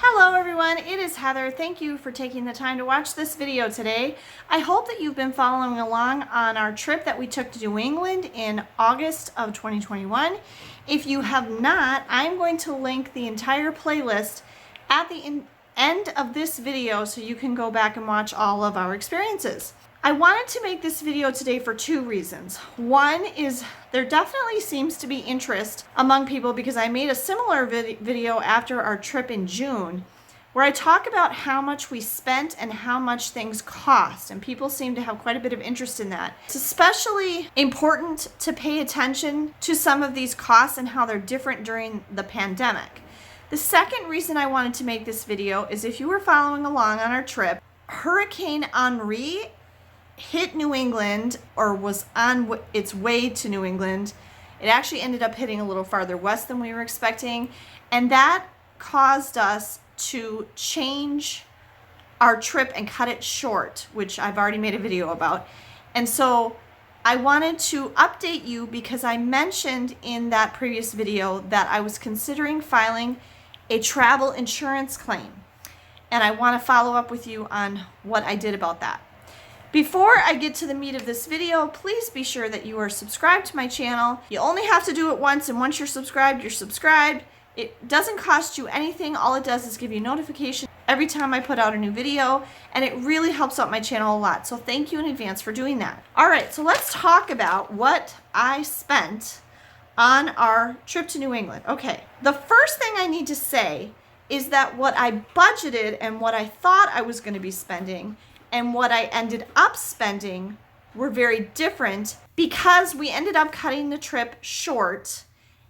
Hello everyone, it is Heather. Thank you for taking the time to watch this video today. I hope that you've been following along on our trip that we took to New England in August of 2021. If you have not, I'm going to link the entire playlist at the end of this video so you can go back and watch all of our experiences. I wanted to make this video today for two reasons. One is there definitely seems to be interest among people because I made a similar video after our trip in June where I talk about how much we spent and how much things cost, and people seem to have quite a bit of interest in that. It's especially important to pay attention to some of these costs and how they're different during the pandemic. The second reason I wanted to make this video is if you were following along on our trip, Hurricane Henri hit New England, or was on its way to New England. It actually ended up hitting a little farther west than we were expecting, and that caused us to change our trip and cut it short, which I've already made a video about. And so I wanted to update you because I mentioned in that previous video that I was considering filing a travel insurance claim, and I want to follow up with you on what I did about that. Before I get to the meat of this video, please be sure that you are subscribed to my channel. You only have to do it once, and once you're subscribed, you're subscribed. It doesn't cost you anything. All it does is give you notification every time I put out a new video, and it really helps out my channel a lot. So thank you in advance for doing that. All right, so let's talk about what I spent on our trip to New England. Okay, the first thing I need to say is that what I budgeted and what I thought I was going to be spending and what I ended up spending were very different because we ended up cutting the trip short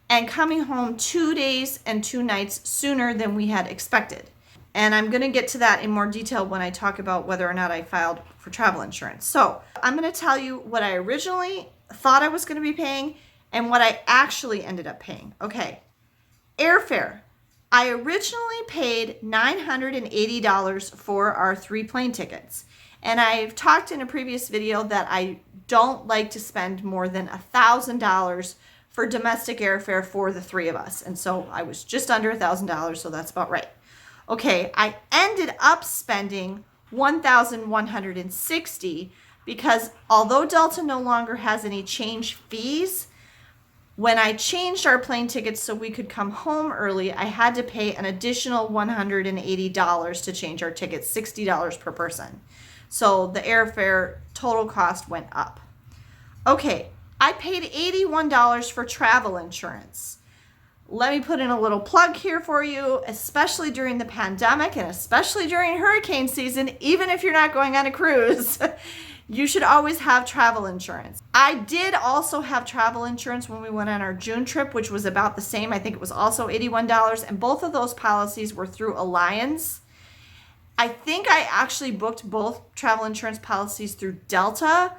and coming home 2 days and 2 nights sooner than we had expected. And I'm gonna get to that in more detail when I talk about whether or not I filed for travel insurance. So I'm gonna tell you what I originally thought I was gonna be paying and what I actually ended up paying. Okay, airfare. I originally paid $980 for our 3 plane tickets. And I've talked in a previous video that I don't like to spend more than $1,000 for domestic airfare for the 3 of us. And so I was just under $1,000, so that's about right. Okay, I ended up spending $1,160 because although Delta no longer has any change fees, when I changed our plane tickets so we could come home early, I had to pay an additional $180 to change our tickets, $60 per person. So the airfare total cost went up. Okay, I paid $81 for travel insurance. Let me put in a little plug here for you, especially during the pandemic and especially during hurricane season, even if you're not going on a cruise, you should always have travel insurance. I did also have travel insurance when we went on our June trip, which was about the same. I think it was also $81, and both of those policies were through Alliance. I think I actually booked both travel insurance policies through Delta.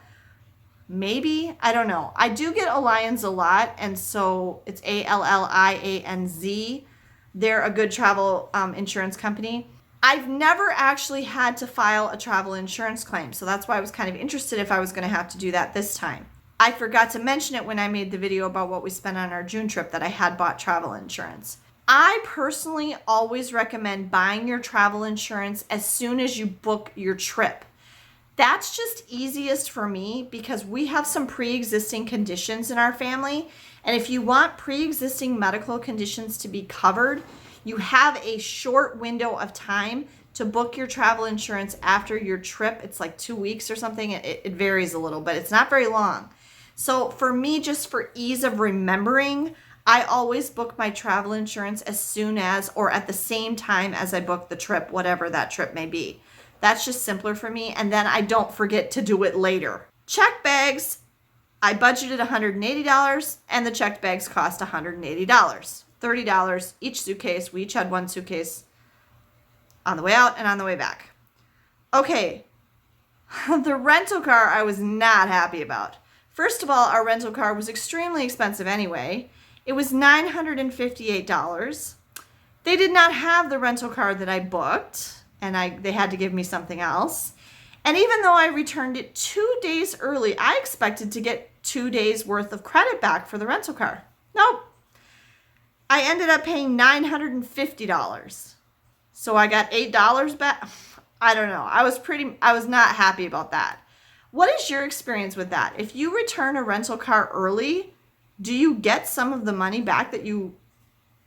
Maybe, I don't know. I do get Allianz a lot, and so it's Allianz. They're a good travel insurance company. I've never actually had to file a travel insurance claim, so that's why I was kind of interested if I was going to have to do that this time. I forgot to mention it when I made the video about what we spent on our June trip that I had bought travel insurance. I personally always recommend buying your travel insurance as soon as you book your trip. That's just easiest for me because we have some pre-existing conditions in our family. And if you want pre-existing medical conditions to be covered, you have a short window of time to book your travel insurance after your trip. It's like 2 weeks or something. It varies a little, but it's not very long. So for me, just for ease of remembering, I always book my travel insurance as soon as or at the same time as I book the trip, whatever that trip may be. That's just simpler for me, and then I don't forget to do it later. Check bags, I budgeted $180, and the checked bags cost $180. $30 each suitcase. We each had 1 suitcase on the way out and on the way back. Okay, the rental car I was not happy about. First of all, our rental car was extremely expensive anyway. It was $958. They did not have the rental car that I booked, and they had to give me something else. And even though I returned it 2 days early, I expected to get 2 days worth of credit back for the rental car. Nope. I ended up paying $950. So I got $8 back. I don't know. I was not happy about that. What is your experience with that? If you return a rental car early, do you get some of the money back that you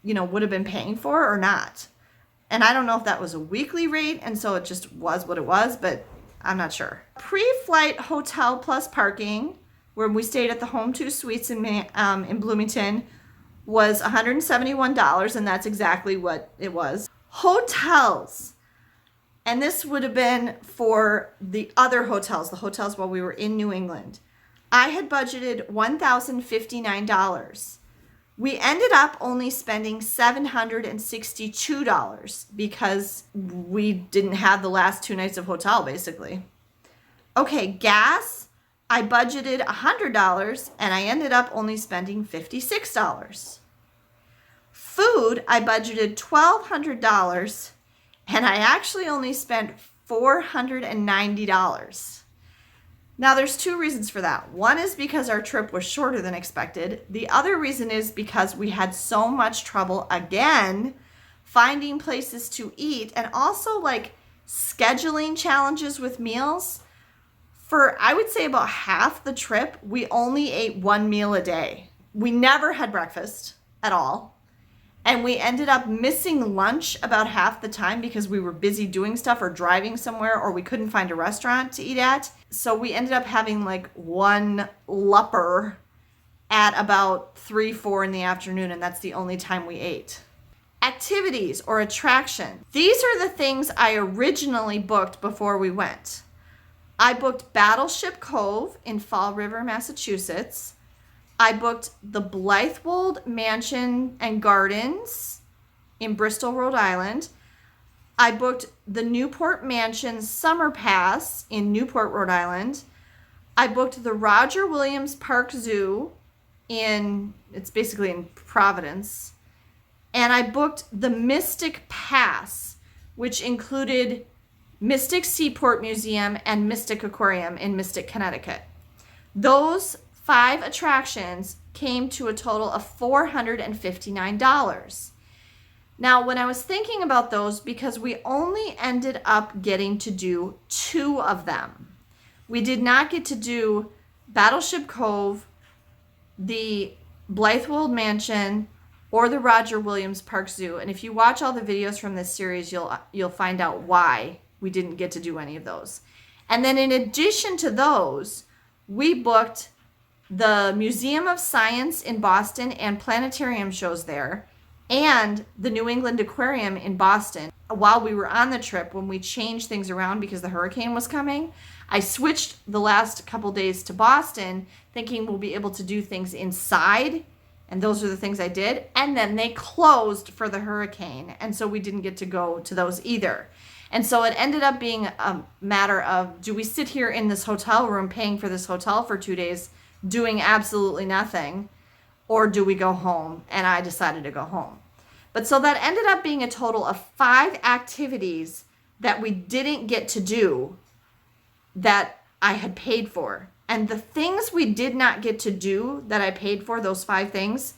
would have been paying for or not? And I don't know if that was a weekly rate, and so it just was what it was, but I'm not sure. Pre-flight hotel plus parking, where we stayed at the Home 2 Suites in Bloomington, was $171, and that's exactly what it was. Hotels, and this would have been for the other hotels, the hotels while we were in New England. I had budgeted $1,059. We ended up only spending $762 because we didn't have the last 2 nights of hotel, basically. Okay, gas, I budgeted $100 and I ended up only spending $56. Food, I budgeted $1,200 and I actually only spent $490. Now, there's 2 reasons for that. One is because our trip was shorter than expected. The other reason is because we had so much trouble, again, finding places to eat and also like scheduling challenges with meals. For, I would say, about half the trip, we only ate 1 meal a day. We never had breakfast at all. And we ended up missing lunch about half the time because we were busy doing stuff or driving somewhere, or we couldn't find a restaurant to eat at. So we ended up having like 1 lupper at about 3, 4 in the afternoon, and that's the only time we ate. Activities or attraction. These are the things I originally booked before we went. I booked Battleship Cove in Fall River, Massachusetts. I booked the Blythewold Mansion and Gardens in Bristol, Rhode Island. I booked the Newport Mansion Summer Pass in Newport, Rhode Island. I booked the Roger Williams Park Zoo it's basically in Providence. And I booked the Mystic Pass, which included Mystic Seaport Museum and Mystic Aquarium in Mystic, Connecticut. Those 5 attractions came to a total of $459. Now, when I was thinking about those, because we only ended up getting to do 2 of them. We did not get to do Battleship Cove, the Blythewold Mansion, or the Roger Williams Park Zoo. And if you watch all the videos from this series, you'll find out why we didn't get to do any of those. And then in addition to those, we booked the Museum of Science in Boston and planetarium shows there, and the New England Aquarium in Boston. While we were on the trip, when we changed things around because the hurricane was coming, I switched the last couple days to Boston, thinking we'll be able to do things inside, and those are the things I did. And then they closed for the hurricane, and so we didn't get to go to those either. And so it ended up being a matter of, do we sit here in this hotel room paying for this hotel for 2 days doing absolutely nothing, or do we go home? And I decided to go home. But so that ended up being a total of 5 activities that we didn't get to do that I had paid for. And the things we did not get to do that I paid for, those 5 things,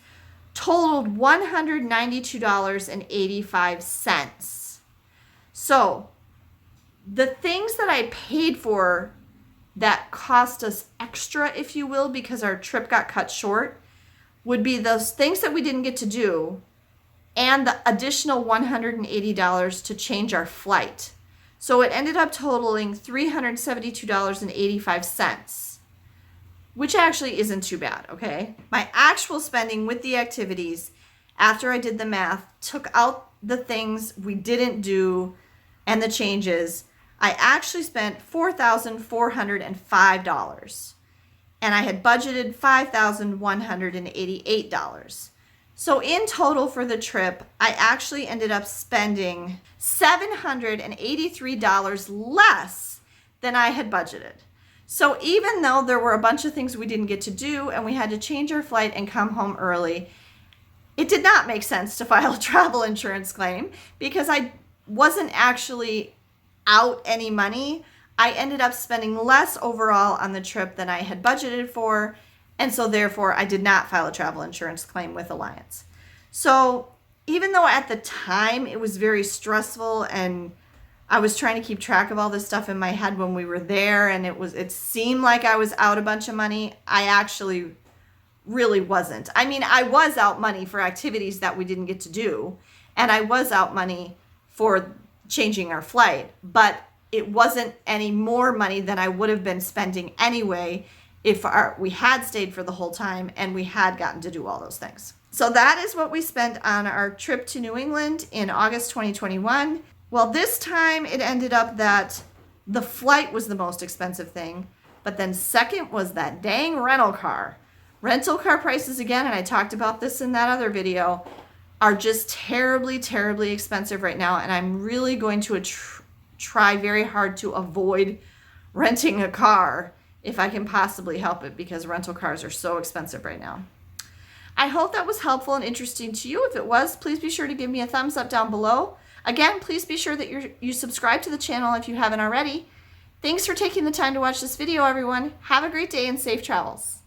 totaled $192.85. So the things that I paid for that cost us extra, if you will, because our trip got cut short, would be those things that we didn't get to do and the additional $180 to change our flight. So it ended up totaling $372.85, which actually isn't too bad, okay? My actual spending with the activities, after I did the math, took out the things we didn't do and the changes, I actually spent $4,405, and I had budgeted $5,188. So in total for the trip, I actually ended up spending $783 less than I had budgeted. So even though there were a bunch of things we didn't get to do and we had to change our flight and come home early, it did not make sense to file a travel insurance claim because I wasn't actually out any money. I ended up spending less overall on the trip than I had budgeted for, and so therefore I did not file a travel insurance claim with Alliance. So even though at the time it was very stressful and I was trying to keep track of all this stuff in my head when we were there, and it seemed like I was out a bunch of money, I actually really wasn't. I mean, I was out money for activities that we didn't get to do, and I was out money for changing our flight, but it wasn't any more money than I would have been spending anyway if we had stayed for the whole time and we had gotten to do all those things. So that is what we spent on our trip to New England in August 2021. Well, this time it ended up that the flight was the most expensive thing, but then second was that dang rental car. Rental car prices, again, and I talked about this in that other video, are just terribly, terribly expensive right now, and I'm really going to try very hard to avoid renting a car if I can possibly help it, because rental cars are so expensive right now. I hope that was helpful and interesting to you. If it was, please be sure to give me a thumbs up down below. Again, please be sure that you subscribe to the channel if you haven't already. Thanks for taking the time to watch this video, everyone. Have a great day and safe travels.